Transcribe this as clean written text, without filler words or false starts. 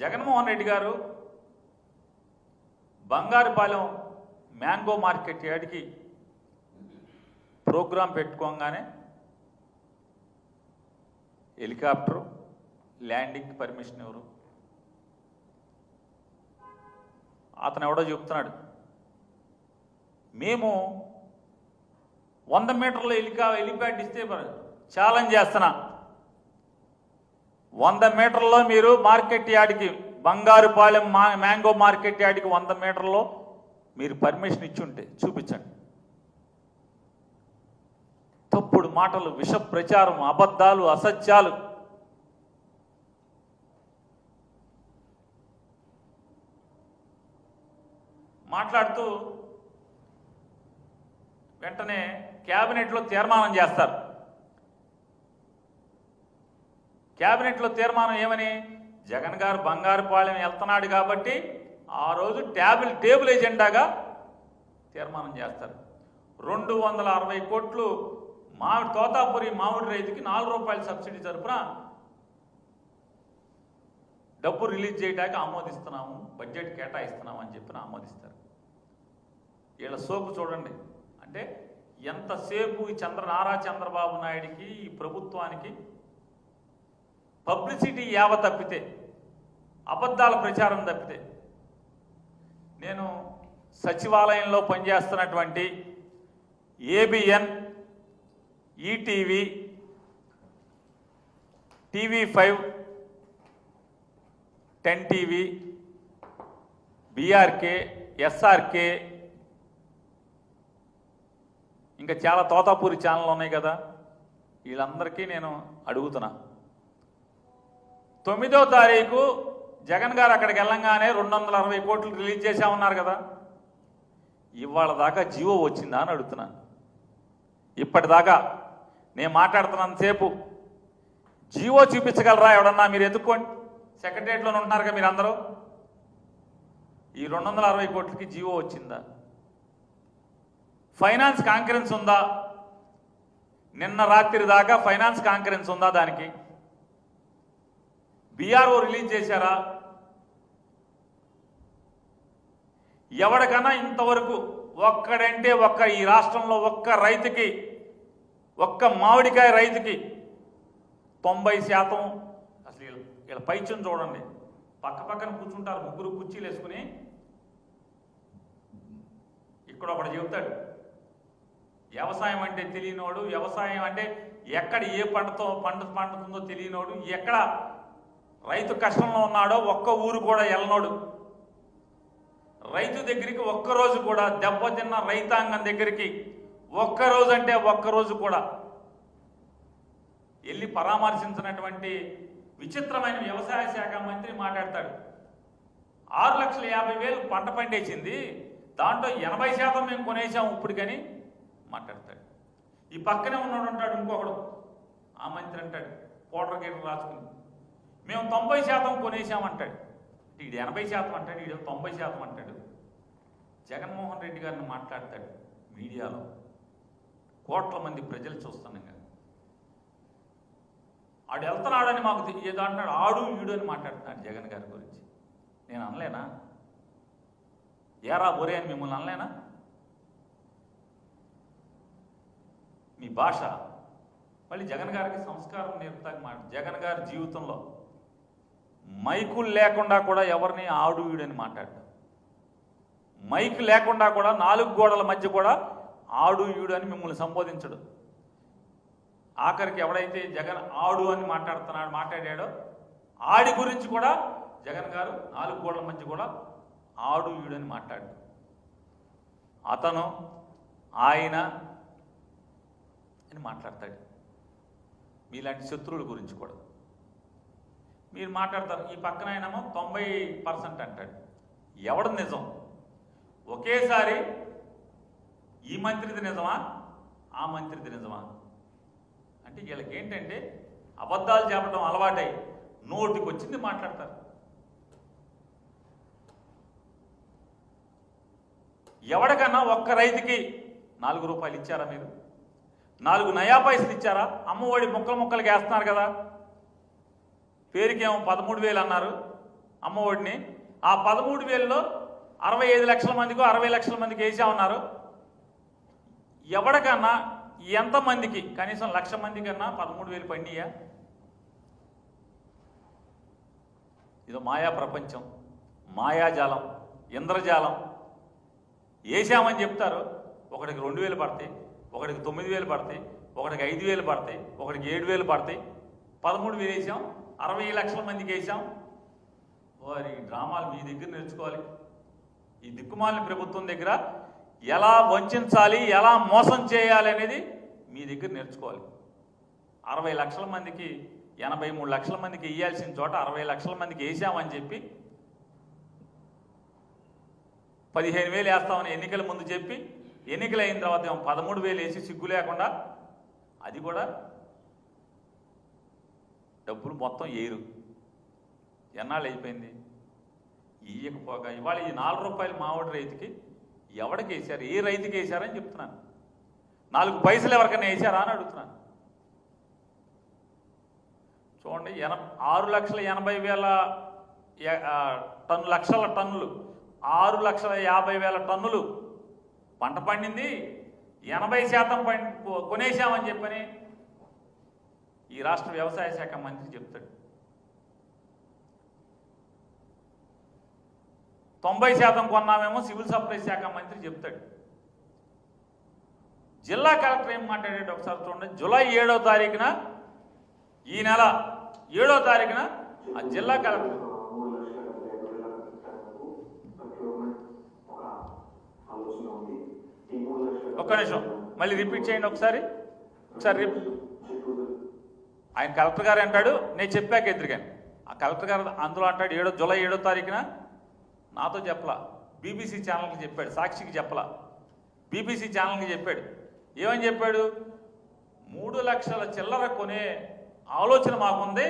జగన్మోహన్ రెడ్డి గారు Bangarupalem mango market యార్డ్కి programme పెట్టుకోగానే హెలికాప్టరు ల్యాండింగ్ పర్మిషన్ ఎవరు? అతను ఎవడో చెప్తున్నాడు, మేము 100 మీటర్ల హెలిప్యాడ్ ఇస్తే ఛాలెంజ్ చేస్తున్నా, 100 మీటర్లో మీరు మార్కెట్ యార్డ్కి బంగారుపాలెం మ్యాంగో మార్కెట్ యార్డ్కి 100 మీటర్లో మీరు పర్మిషన్ ఇచ్చి ఉంటే చూపించండి. తప్పుడు మాటలు, విష ప్రచారం, అబద్ధాలు, అసత్యాలు. మాట్లాడుతూ వెంటనే క్యాబినెట్లో తీర్మానం చేస్తారు. క్యాబినెట్లో తీర్మానం ఏమని? జగన్ గారు బంగారుపాలెం వెళ్తున్నాడు కాబట్టి ఆ రోజు టేబుల్ ఎజెండాగా తీర్మానం చేస్తారు. 260 కోట్లు తోతాపురి మామిడి రైతుకి 4 రూపాయల సబ్సిడీ తరపున డబ్బు రిలీజ్ చేయడానికి ఆమోదిస్తున్నాము, బడ్జెట్ కేటాయిస్తున్నాము అని చెప్పి ఆమోదిస్తారు. వీళ్ళ సోకు చూడండి. అంటే ఎంతసేపు ఈ నారా చంద్రబాబు నాయుడికి, ఈ ప్రభుత్వానికి పబ్లిసిటీ యావ తప్పితే, అబద్ధాల ప్రచారం తప్పితే. నేను సచివాలయంలో పనిచేస్తున్నటువంటి ABN, ETV, TV5, 10 TV, BRK, SRK, ఇంకా చాలా తోతాపూరి ఛానళ్ళు ఉన్నాయి కదా, వీళ్ళందరికీ నేను అడుగుతున్నా, 9వ తారీఖు జగన్ గారు అక్కడికి వెళ్ళంగానే 260 కోట్లు రిలీజ్ చేశామన్నారు కదా, ఇవాళ దాకా జీవో వచ్చిందా అని అడుగుతున్నాను. ఇప్పటిదాకా నేను మాట్లాడుతున్నంతసేపు జీవో చూపించగలరా ఎవడన్నా? మీరు ఎత్తుక్కోండి, సెక్రటరియట్లోనే ఉంటున్నారు కదా మీరు అందరూ. ఈ 260 కోట్లకి జీవో వచ్చిందా? ఫైనాన్స్ కాన్ఫరెన్స్ ఉందా? నిన్న రాత్రి దాకా ఫైనాన్స్ కాన్ఫరెన్స్ ఉందా? దానికి బీఆర్ఓ రిలీజ్ చేశారా? ఎవరికన్నా ఇంతవరకు ఒక్కడంటే ఈ రాష్ట్రంలో ఒక్క రైతుకి, ఒక్క మామిడికాయ రైతుకి 90% అసలు వీళ్ళ పైచం చూడండి, పక్కన కూర్చుంటారు, ముగ్గురు కుర్చీలు వేసుకుని. ఇక్కడ ఒకడు చెబుతాడు, వ్యవసాయం అంటే తెలియనోడు, వ్యవసాయం అంటే ఎక్కడ ఏ పండుతుందో తెలియనోడు, ఎక్కడ రైతు కష్టంలో ఉన్నాడో ఒక్క ఊరు కూడా వెళ్ళనోడు, రైతు దగ్గరికి ఒక్కరోజు కూడా, దెబ్బతిన్న రైతాంగం దగ్గరికి ఒక్కరోజు అంటే ఒక్కరోజు కూడా వెళ్ళి పరామర్శించినటువంటి విచిత్రమైన వ్యవసాయ శాఖ మంత్రి మాట్లాడతాడు. 6,50,000 పంట పండేసింది, దాంట్లో 80% మేము కొనేసాము ఇప్పటికని మాట్లాడతాడు. ఈ పక్కనే ఉన్నాడు అంటాడు ఇంకొకడు, ఆ మంత్రి అంటాడు కోటర్ గీటర్ రాసుకుని, మేము 90% కొనేసామంటాడు. వీడు 80% అంటాడు, వీడు 90% అంటాడు. జగన్మోహన్ రెడ్డి గారిని మాట్లాడతాడు మీడియాలో, కోట్ల మంది ప్రజలు చూస్తున్నాం. ఆడు వెళ్తున్నాడని మాకు ఏదో అంటున్నాడు, ఆడు ఈడు అని మాట్లాడుతున్నాడు జగన్ గారి గురించి. నేను అనలేనా? ఏరా బొరే అని మిమ్మల్ని అనలేనా? మీ భాష మళ్ళీ జగన్ గారికి సంస్కారం నేర్పుతాక మాట. జగన్ గారి జీవితంలో మైకులు లేకుండా కూడా ఎవరిని ఆడు ఈడని మాట్లాడతాం, మైక్ లేకుండా కూడా 4 గోడల మధ్య కూడా ఆడు ఈడు అని మిమ్మల్ని సంబోధించడు. ఆఖరికి ఎవడైతే జగన్ ఆడు అని మాట్లాడాడో ఆడి గురించి కూడా జగన్ గారు 4 గోడల మధ్య కూడా ఆడు ఈడు అని మాట్లాడు. అతను, ఆయన అని మాట్లాడతాడు. మీలాంటి శత్రువుల గురించి కూడా మీరు మాట్లాడతారు. ఈ పక్కన ఆయనేమో 90% అంటాడు. ఎవడు నిజం? ఒకేసారి ఈ మంత్రిది నిజమా, ఆ మంత్రిది నిజమా అంటే వీళ్ళకి ఏంటంటే అబద్ధాలు చెప్పడం అలవాటై నోటికి వచ్చింది మాట్లాడతారు. ఎవడికన్నా ఒక్క రైతుకి 4 రూపాయలు ఇచ్చారా? మీరు 4 నయా పైసలు ఇచ్చారా? అమ్మఒడి ముక్కలు ముక్కలకి వేస్తున్నారు కదా, పేరుకేమో 13,000 అన్నారు, అమ్మఒడిని. ఆ 13,000లో 65 లక్షల మందికో 60 లక్షల మందికి వేసామన్నారు. ఎవరికన్నా ఎంతమందికి కనీసం 1,00,000 మంది కన్నా 13,000 పడినాయా? ఇదో మాయా ప్రపంచం, మాయాజాలం, ఇంద్రజాలం. వేసామని చెప్తారు, ఒకడికి 2,000 పడతాయి, ఒకడికి 9,000 పడతాయి, ఒకడికి 5,000 పడతాయి, ఒకడికి 7,000 పడతాయి. 13,000 వేసాం, 60 లక్షల మందికి వేసాం. వారి డ్రామాలు మీ దగ్గర నేర్చుకోవాలి. ఈ దిక్కుమాలిన ప్రభుత్వం దగ్గర ఎలా వంచాలి, ఎలా మోసం చేయాలి అనేది మీ దగ్గర నేర్చుకోవాలి. 60 లక్షల మందికి 83 లక్షల మందికి వేయాల్సిన చోట 60 లక్షల మందికి వేసామని చెప్పి 15,000 వేస్తామని ఎన్నికల ముందు చెప్పి ఎన్నికలు అయిన తర్వాత 13,000 వేసి సిగ్గు లేకుండా అది కూడా డబ్బులు మొత్తం ఏరు. ఎన్నాళ్ళు అయిపోయింది ఇయ్యకపోగా. ఇవాళ ఈ 4 రూపాయలు మామిడి రైతుకి ఎవరికి వేశారు, ఏ రైతుకి వేశారని చెప్తున్నాను. 4 పైసలు ఎవరికైనా వేశారా అని అడుగుతున్నాను. చూడండి, 6,80,000 లక్షల టన్నులు, 6,50,000 టన్నులు పంట పండింది. 80% కొనేసామని చెప్పని ఈ రాష్ట్ర వ్యవసాయ శాఖ మంత్రి చెప్తాడు. 90% కొన్నామేమో సివిల్ సప్లైస్ శాఖ మంత్రి చెప్తాడు. జిల్లా కలెక్టర్ ఏం మాట్లాడాడు ఒకసారి చూడండి. జూలై 7వ తారీఖున, ఈ నెల 7వ తారీఖున ఆ జిల్లా కలెక్టర్ ఒక్క నిమిషం మళ్ళీ రిపీట్ చేయండి ఒకసారి. ఆయన కలెక్టర్ గారు అంటాడు, నేను చెప్పాక ఎదురుగాని ఆ కలెక్టర్ గారు అందులో అంటాడు జూలై 7వ తారీఖున నాతో చెప్పలా, బీబీసీ ఛానల్కి చెప్పాడు, సాక్షికి చెప్పలా, బీబీసీ ఛానల్కి చెప్పాడు. ఏమని చెప్పాడు? 3 లక్షల చిల్లర కొనే ఆలోచన మాకుంది,